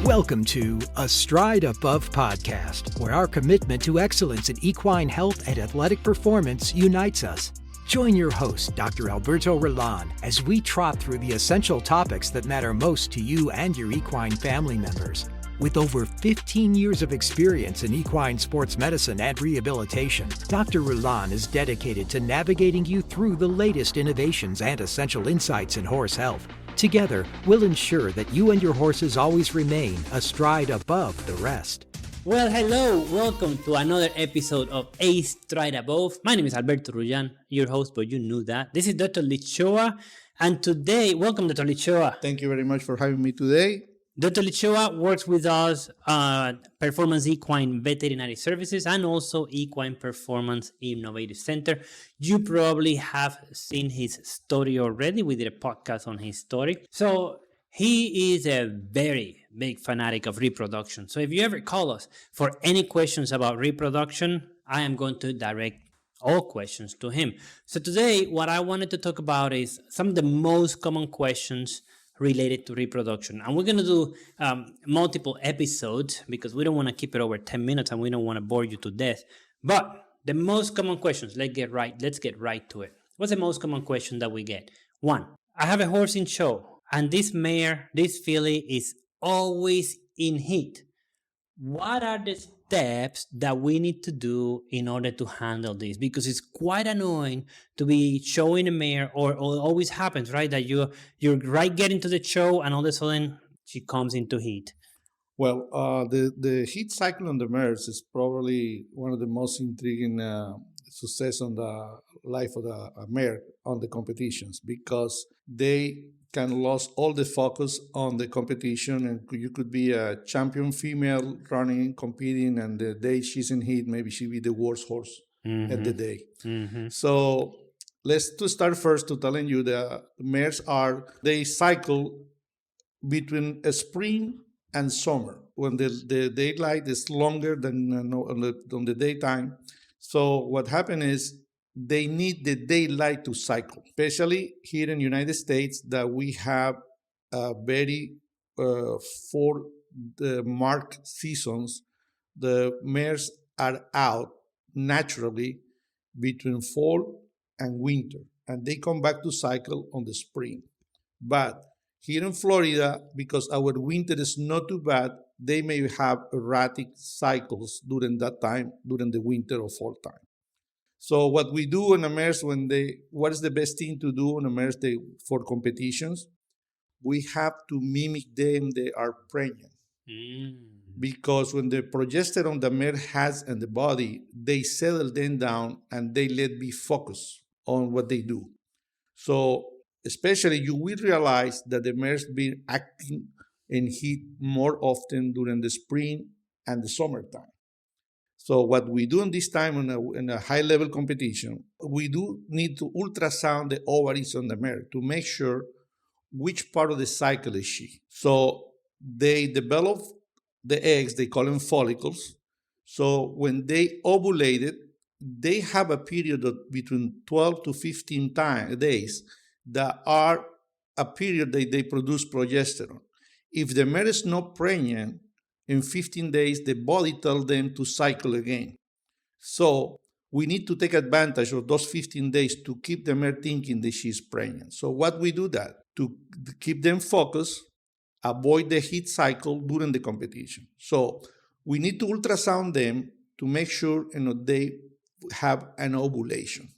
Welcome to A Stride Above podcast, where our commitment to excellence in equine health and athletic performance unites us. Join your host, Dr. Alberto Rullan, as we trot through the essential topics that matter most to you and your equine family members. With over 15 years of experience in equine sports medicine and rehabilitation, Dr. Rullan is dedicated to navigating you through the latest innovations and essential insights in horse health. Together, we'll ensure that you and your horses always remain a stride above the rest. Well, hello, welcome to another episode of A Stride Above. My name is Alberto Rullan, your host, but you knew that. This is Dr. Lichoa, and today, welcome Dr. Lichoa. Thank you very much for having me today. Dr. Lichoa works with us Performance Equine Veterinary Services and also Equine Performance Innovative Center. You probably have seen his story already. We did a podcast on his story. So he is a very big fanatic of reproduction. So if you ever call us for any questions about reproduction, I am going to direct all questions to him. So today, what I wanted to talk about is some of the most common questions related to reproduction. And we're going to do multiple episodes because we don't want to keep it over 10 minutes and we don't want to bore you to death. But the most common questions, let's get right to it. What's the most common question that we get? One, I have a horse in show and this mare, this filly is always in heat. What are the steps that we need to do in order to handle this? Because it's quite annoying to be showing a mare, or it always happens, right? That you're right getting to the show and all of a sudden she comes into heat. Well, the heat cycle on the mares is probably one of the most intriguing success on the life of the mare on the competitions, because they can lose all the focus on the competition, and you could be a champion female running, competing, and the day she's in heat, maybe she'll be the worst horse at the day. Mm-hmm. So let's to start first to telling you the mares they cycle between a spring and summer when the daylight is longer than on the daytime. So what happened is they need the daylight to cycle, especially here in the United States, that we have very for the marked seasons. The mares are out naturally between fall and winter, and they come back to cycle on the spring. But here in Florida, because our winter is not too bad, they may have erratic cycles during that time, during the winter or fall time. So what we do on the mares what is the best thing to do on the mares for competitions? We have to mimic them, they are pregnant. Because when the progesterone the mare has in the body, they settle them down and they let be focused on what they do. So especially you will realize that the mares been acting in heat more often during the spring and the summertime. So what we do in this time in a high-level competition, we do need to ultrasound the ovaries on the mare to make sure which part of the cycle is she. So they develop the eggs, they call them follicles. So when they ovulated, they have a period of between 12 to 15 days that are a period that they produce progesterone. If the mare is not pregnant, in 15 days, the body tells them to cycle again. So we need to take advantage of those 15 days to keep the mare thinking that she's pregnant. So what we do that? To keep them focused, avoid the heat cycle during the competition. So we need to ultrasound them to make sure they have an ovulation.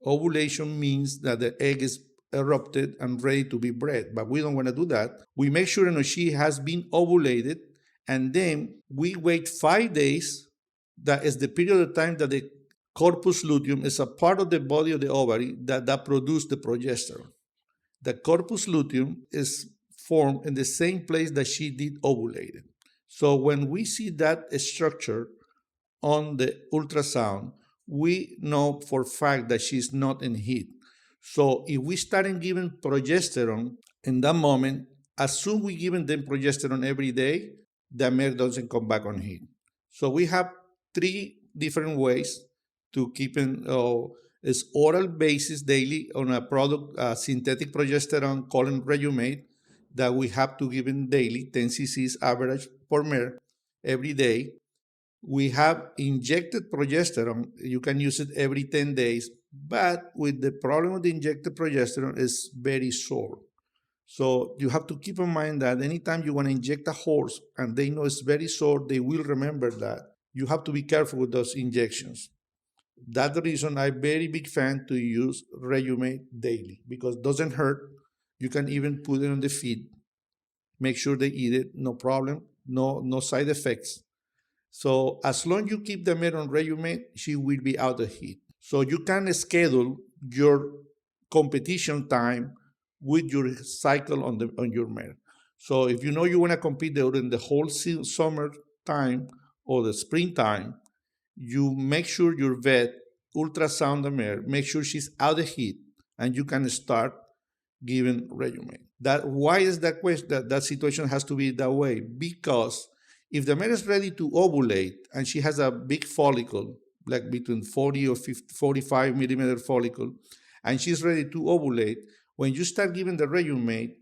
Ovulation means that the egg is erupted and ready to be bred, but we don't want to do that. We make sure she has been ovulated, and then we wait 5 days. That is the period of time that the corpus luteum is a part of the body of the ovary that produces the progesterone. The corpus luteum is formed in the same place that she did ovulated. So when we see that structure on the ultrasound, we know for a fact that she's not in heat. So if we start giving progesterone in that moment, as soon as we give them progesterone every day, the mare doesn't come back on heat. So we have 3 different ways to keep is oral basis daily on a product, synthetic progesterone called Regumate. that we have to give in daily, 10 cc's average per mare every day. We have injected progesterone. You can use it every 10 days, but with the problem with the injected progesterone is very sore. So you have to keep in mind that anytime you want to inject a horse and they know it's very sore, they will remember that. You have to be careful with those injections. That's the reason I'm very big fan to use Rejume daily, because it doesn't hurt. You can even put it on the feed. Make sure they eat it, no problem, no side effects. So as long as you keep the mare on Rejume, she will be out of heat. So you can schedule your competition time with your cycle on your mare. So if you know you want to compete during the whole summer time or the springtime, you make sure your vet ultrasound the mare, make sure she's out of heat, and you can start giving Rejume. Why is that question? That situation has to be that way? Because if the mare is ready to ovulate and she has a big follicle, like between 40 or 50, 45 millimeter follicle, and she's ready to ovulate, when you start giving the Rejume,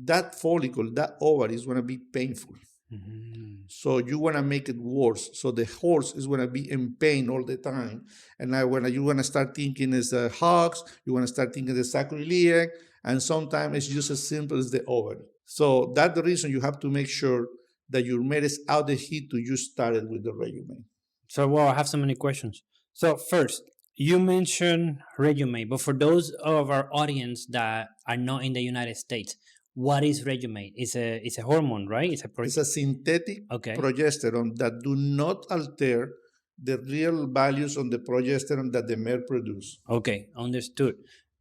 that follicle, that ovary is going to be painful. Mm-hmm. So you want to make it worse. So the horse is going to be in pain all the time. And now when you want to start thinking it's the hocks, you want to start thinking the sacroiliac, and sometimes it's just as simple as the ovary. So that's the reason you have to make sure that your mare is out of heat to you started with the Rejume. So, well, I have so many questions. So first, you mentioned Rejume, but for those of our audience that are not in the United States, what is Rejume? It's a hormone, right? It's a synthetic progesterone that do not alter the real values on the progesterone that the mare produce. Okay, understood.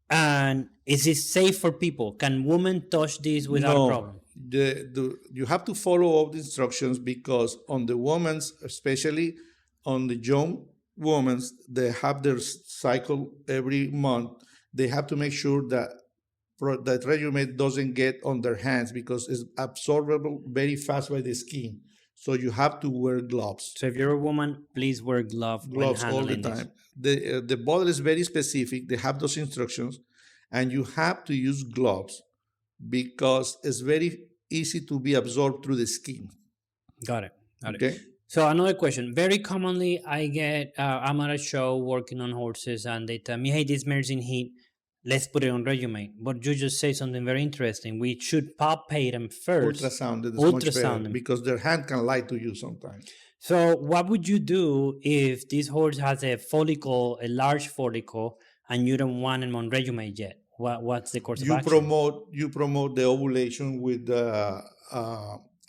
And is it safe for people? Can women touch this without a problem? You have to follow all the instructions, because on the women's, especially on the young women, they have their cycle every month. They have to make sure that Rejume doesn't get on their hands, because it's absorbable very fast by the skin. So you have to wear gloves. So if you're a woman, please wear gloves all the time. The bottle is very specific. They have those instructions, and you have to use gloves because it's very easy to be absorbed through the skin. Got it. So another question. Very commonly, I'm at a show working on horses, and they tell me, hey, this mare's in heat. Let's put it on Rejume. But you just say something very interesting. We should palpate them first. Ultrasound is much better, because their hand can lie to you sometimes. So what would you do if this horse has a large follicle, and you don't want him on Rejume yet? What's the course of action? You promote the ovulation with the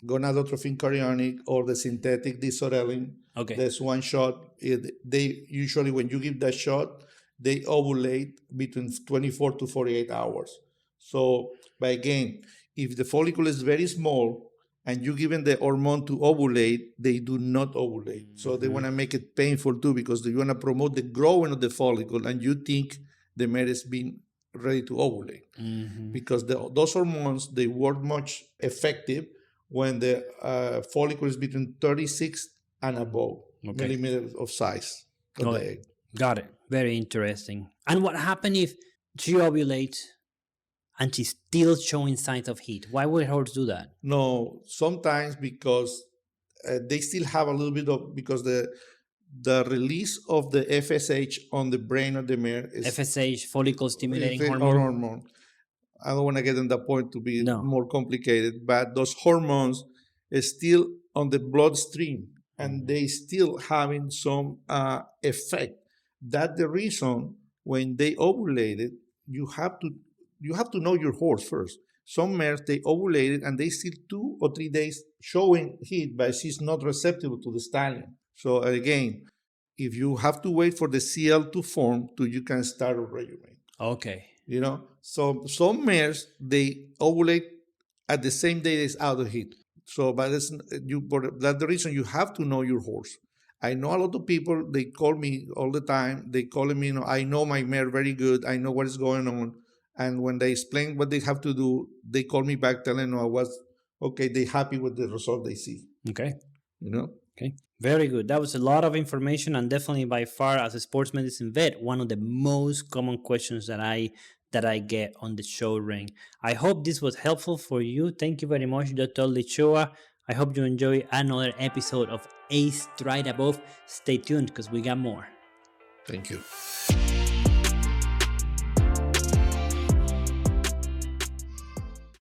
gonadotrophin chorionic or the synthetic disorelin. Okay. There's one shot. They usually, when you give that shot, they ovulate between 24 to 48 hours. So, but again, if the follicle is very small and you give them the hormone to ovulate, they do not ovulate. Mm-hmm. So they want to make it painful too, because they want to promote the growing of the follicle, and you think the mare is being ready to ovulate. Mm-hmm. Because those hormones, they work much effective when the follicle is between 36 and above millimeters of size of the egg. Got it. Very interesting. And what happens if she ovulates and she's still showing signs of heat? Why would horses do that? No, sometimes because they still have a little bit of, because the release of the FSH on the brain of the mare is FSH, follicle stimulating hormone. I don't want to get on that point to be more complicated, but those hormones is still on the bloodstream, and they still having some effect. That's the reason when they ovulated, you have to know your horse first. Some mares, they ovulated and they still 2 or 3 days showing heat, but she's not receptive to the stallion. So again, if you have to wait for the CL to form, you can start a Rejume. Okay. So some mares, they ovulate at the same day it's out of heat. So, but that's the reason you have to know your horse. I know a lot of people, they call me all the time. They call me, I know my mare very good. I know what is going on. And when they explain what they have to do, they call me back telling them they're happy with the result they see. Okay. Okay. Very good. That was a lot of information, and definitely by far, as a sports medicine vet, one of the most common questions that I that I get on the show ring. I hope this was helpful for you. Thank you very much, Dr. Lichoa. I hope you enjoy another episode of Ace Stride Above. Stay tuned because we got more. Thank you.